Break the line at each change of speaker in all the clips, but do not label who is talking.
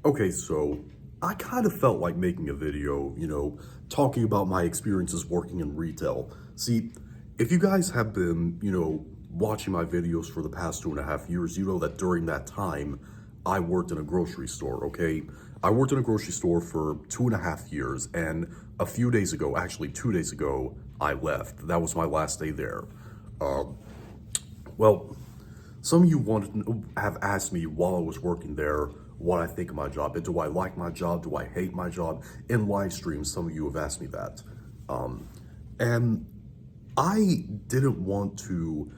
Okay, so I kind of felt like making a video, talking about my experiences working in retail. See, if you guys have been, watching my videos for the past 2.5 years, you know that during that time, I worked in a grocery store, okay? I worked in a grocery store for 2.5 years, and a few days ago, actually 2 days ago, I left. That was my last day there. Well, some of you have asked me while I was working there what I think of my job. And do I like my job? Do I hate my job? In live streams, some of you have asked me that. And I didn't want to,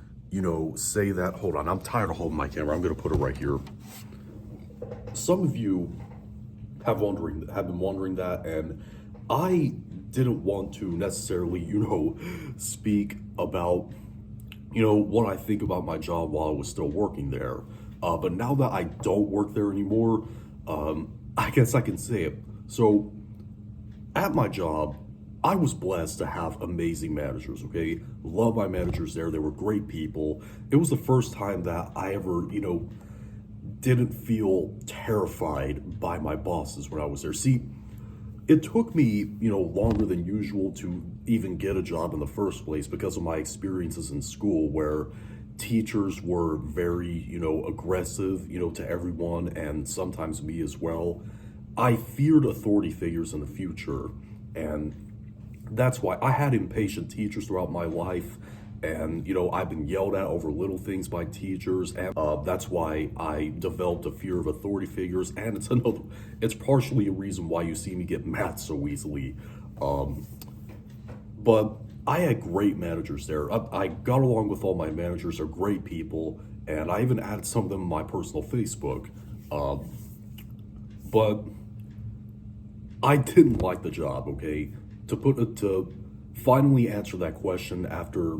say that. Hold on, I'm tired of holding my camera. I'm going to put it right here. Some of you have been wondering that, and I didn't want to necessarily, speak about what I think about my job while I was still working there. But now that I don't work there anymore, I guess I can say it. So at my job, I was blessed to have amazing managers, okay? Love my managers there. They were great people. It was the first time that I ever, didn't feel terrified by my bosses when I was there. See, it took me, longer than usual to even get a job in the first place because of my experiences in school where teachers were very, aggressive, to everyone and sometimes me as well. I feared authority figures in the future, and that's why I had impatient teachers throughout my life. And, I've been yelled at over little things by teachers. And that's why I developed a fear of authority figures. And it's partially a reason why you see me get mad so easily. But I had great managers there. I got along with all my managers. They're great people. And I even added some of them on my personal Facebook. But I didn't like the job, okay? To finally answer that question after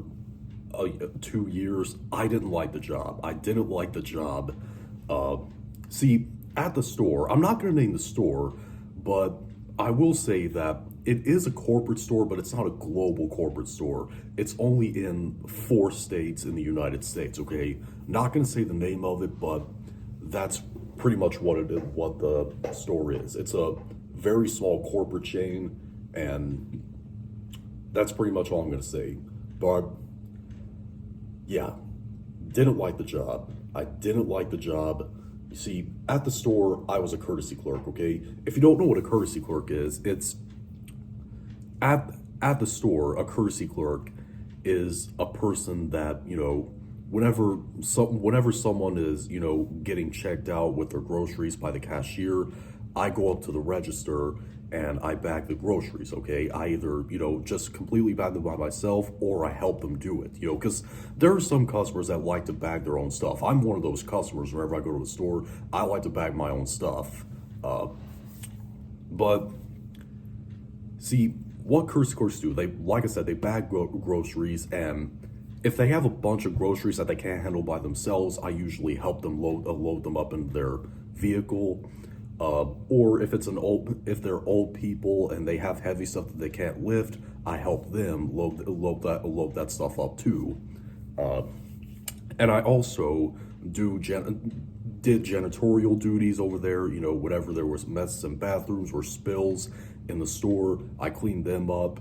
2 years, I didn't like the job. I didn't like the job. See, at the store, I'm not going to name the store, but I will say that it is a corporate store, but it's not a global corporate store. It's only in 4 states in the United States, okay? Not going to say the name of it, but that's pretty much what it is, what the store is. It's a very small corporate chain, and that's pretty much all I'm going to say. But yeah, didn't like the job. I didn't like the job. You see, at the store, I was a courtesy clerk, okay? If you don't know what a courtesy clerk is, it's at the store, a courtesy clerk is a person that, whenever someone is, getting checked out with their groceries by the cashier, I go up to the register and I bag the groceries, okay? I either, just completely bag them by myself or I help them do it, because there are some customers that like to bag their own stuff. I'm one of those customers. Whenever I go to the store, I like to bag my own stuff. But see, what courtesy clerks do, they, like I said, they bag groceries, and if they have a bunch of groceries that they can't handle by themselves, I usually help them load them up in their vehicle. Or if if they're old people and they have heavy stuff that they can't lift, I help them load that stuff up too. And I also did janitorial duties over there. Whenever there was messes in bathrooms or spills in the store, I cleaned them up.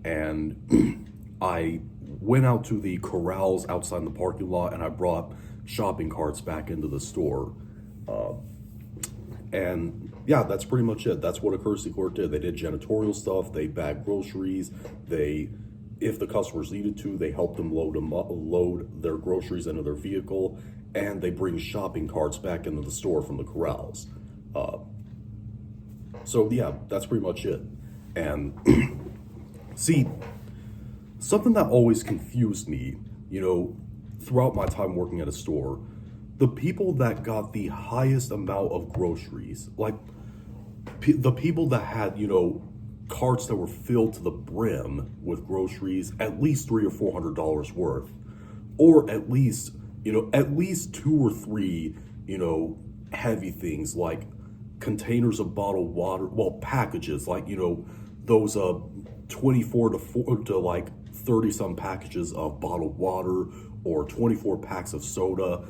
And I went out to the corrals outside in the parking lot and I brought shopping carts back into the store. And yeah, that's pretty much it. That's what a courtesy clerk did. They did janitorial stuff. They bagged groceries. If the customers needed to, they helped them load their groceries into their vehicle, and they bring shopping carts back into the store from the corrals. So yeah, that's pretty much it. And see, something that always confused me, throughout my time working at a store, the people that got the highest amount of groceries, like the people that had, carts that were filled to the brim with groceries, at least $300 or $400 worth, or at least 2 or 3, heavy things like containers of bottled water, well, packages, like, those 24 to like 30 some packages of bottled water or 24 packs of soda.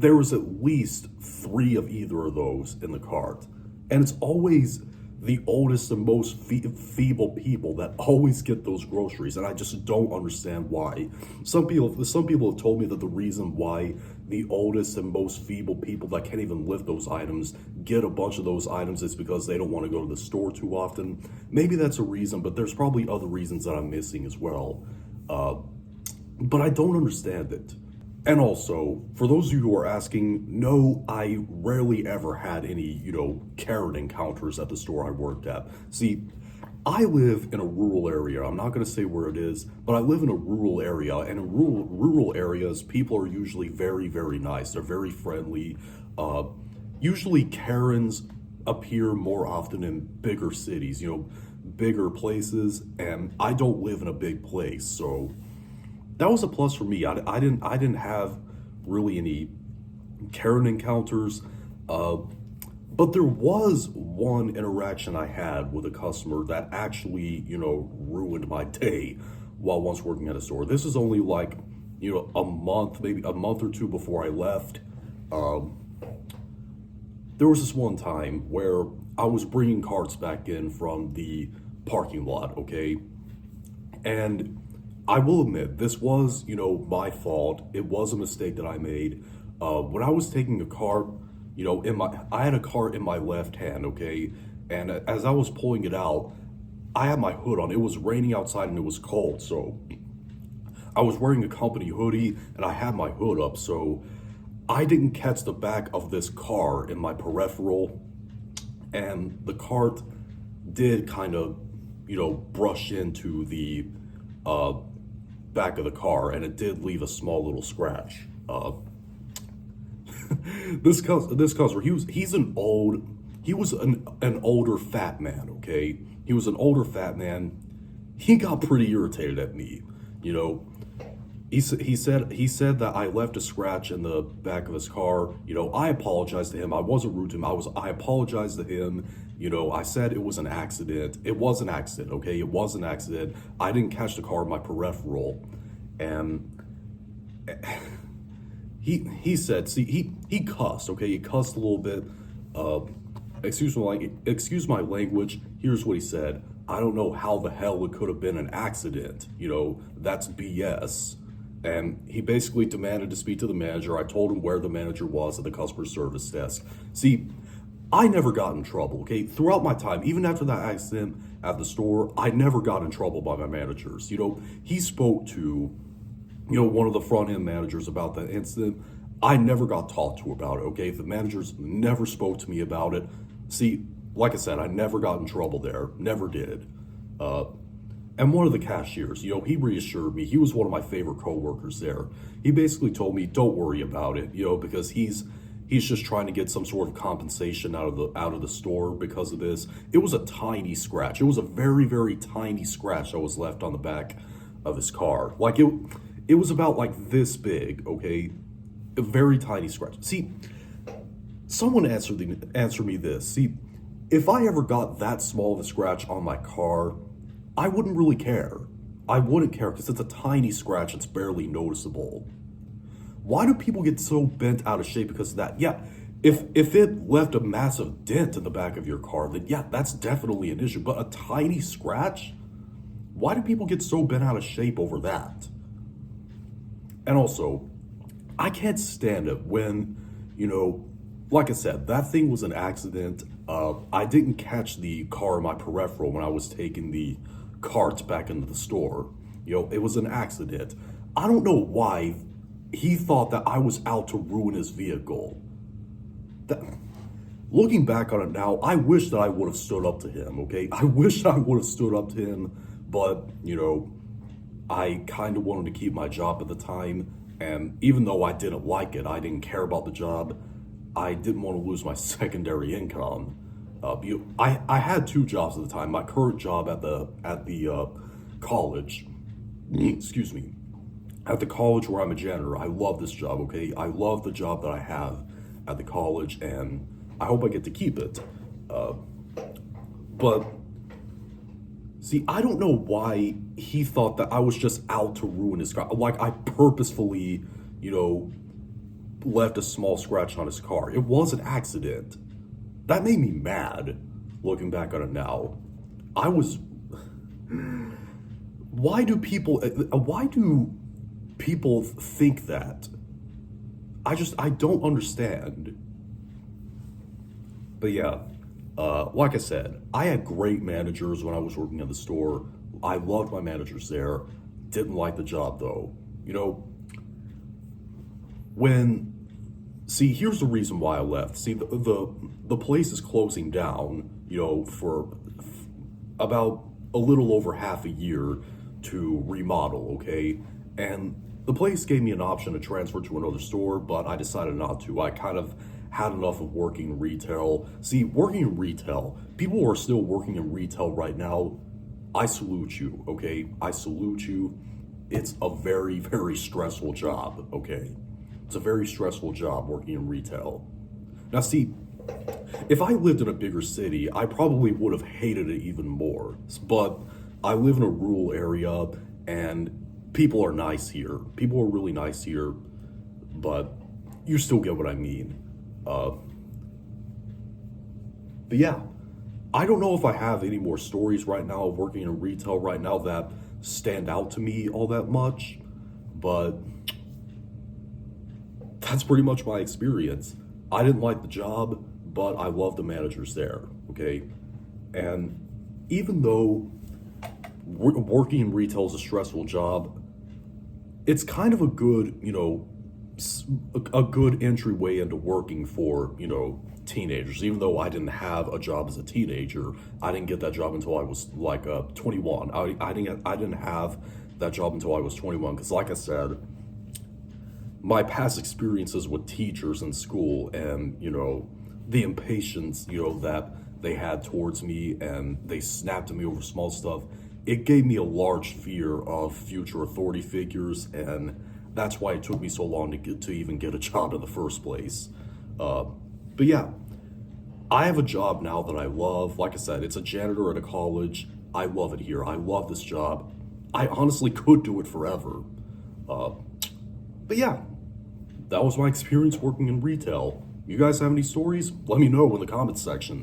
there was at least three of either of those in the cart. And it's always the oldest and most feeble people that always get those groceries, and I just don't understand why. Some people have told me that the reason why the oldest and most feeble people that can't even lift those items get a bunch of those items is because they don't want to go to the store too often. Maybe that's a reason, but there's probably other reasons that I'm missing as well. But I don't understand it. And also, for those of you who are asking, no, I rarely ever had any, Karen encounters at the store I worked at. See, I live in a rural area. I'm not going to say where it is, but I live in a rural area. And in rural areas, people are usually very, very nice. They're very friendly. Usually Karens appear more often in bigger cities, bigger places. And I don't live in a big place, so that was a plus for me. I didn't have really any Karen encounters, but there was one interaction I had with a customer that actually, ruined my day while once working at a store. This is only like, a month, maybe a month or two before I left. There was this one time where I was bringing carts back in from the parking lot, okay? And I will admit, this was, my fault. It was a mistake that I made. When I was taking a cart, I had a cart in my left hand, okay? And as I was pulling it out, I had my hood on. It was raining outside and it was cold, so I was wearing a company hoodie and I had my hood up, so I didn't catch the back of this car in my peripheral, and the cart did kind of, brush into the back of the car, and it did leave a small little scratch. This customer, he was an older fat man, okay? He was an older fat man. He got pretty irritated at me, He said that I left a scratch in the back of his car. I apologized to him. I wasn't rude to him. I apologized to him. I said it was an accident. It was an accident, okay? It was an accident. I didn't catch the car in my peripheral. And he said, see, he cussed, okay? He cussed a little bit. Excuse my language. Here's what he said. I don't know how the hell it could have been an accident. That's BS. And he basically demanded to speak to the manager. I told him where the manager was at the customer service desk. See, I never got in trouble, okay? Throughout my time, even after that accident at the store, I never got in trouble by my managers. He spoke to, one of the front end managers about that incident. I never got talked to about it, okay? The managers never spoke to me about it. See, like I said, I never got in trouble there. Never did. And one of the cashiers, he reassured me. He was one of my favorite coworkers there. He basically told me, don't worry about it, because he's just trying to get some sort of compensation out of the store because of this. It was a tiny scratch. It was a very, very tiny scratch that was left on the back of his car. Like it was about like this big, okay? A very tiny scratch. See, someone answer me this. See, if I ever got that small of a scratch on my car, I wouldn't really care. I wouldn't care because it's a tiny scratch. It's barely noticeable. Why do people get so bent out of shape because of that? Yeah, if it left a massive dent in the back of your car, then yeah, that's definitely an issue. But a tiny scratch? Why do people get so bent out of shape over that? And also, I can't stand it when, like I said, that thing was an accident. I didn't catch the car in my peripheral when I was taking the cart back into the store. It was an accident. I don't know why he thought that I was out to ruin his vehicle. Looking back on it now, I wish that I would have stood up to him, okay? I wish I would have stood up to him, but, I kind of wanted to keep my job at the time, and even though I didn't like it, I didn't care about the job, I didn't want to lose my secondary income. I had two jobs at the time. My current job at the college, excuse me, at the college where I'm a janitor. I love this job, okay? I love the job that I have at the college, and I hope I get to keep it. But see, I don't know why he thought that I was just out to ruin his car. Like I purposefully, left a small scratch on his car. It was an accident. That made me mad, looking back on it now. I was. Why do people think that? I don't understand. But yeah, like I said, I had great managers when I was working at the store. I loved my managers there. Didn't like the job though. You know, when see, here's the reason why I left. See, the place is closing down. You know, for about a little over half a year to remodel. Okay, and the place gave me an option to transfer to another store, but I decided not to. I kind of had enough of working in retail. See, working in retail, people who are still working in retail right now, I salute you, okay? I salute you. It's a very, very stressful job, okay? It's a very stressful job working in retail. Now, see, if I lived in a bigger city, I probably would have hated it even more. But I live in a rural area, and people are nice here. People are really nice here, but you still get what I mean. But yeah, I don't know if I have any more stories right now of working in retail right now that stand out to me all that much, but that's pretty much my experience. I didn't like the job, but I love the managers there, okay? And even though working in retail is a stressful job, it's kind of a good, you know, a good entryway into working for, you know, teenagers. Even though I didn't have a job as a teenager, I didn't get that job until I was like 21. I didn't have that job until I was 21 because, like I said, my past experiences with teachers in school and, you know, the impatience, you know, that they had towards me and they snapped at me over small stuff, it gave me a large fear of future authority figures, and that's why it took me so long to even get a job in the first place. But yeah, I have a job now that I love. Like I said, it's a janitor at a college. I love it here. I love this job. I honestly could do it forever. But yeah, that was my experience working in retail. You guys have any stories? Let me know in the comments section.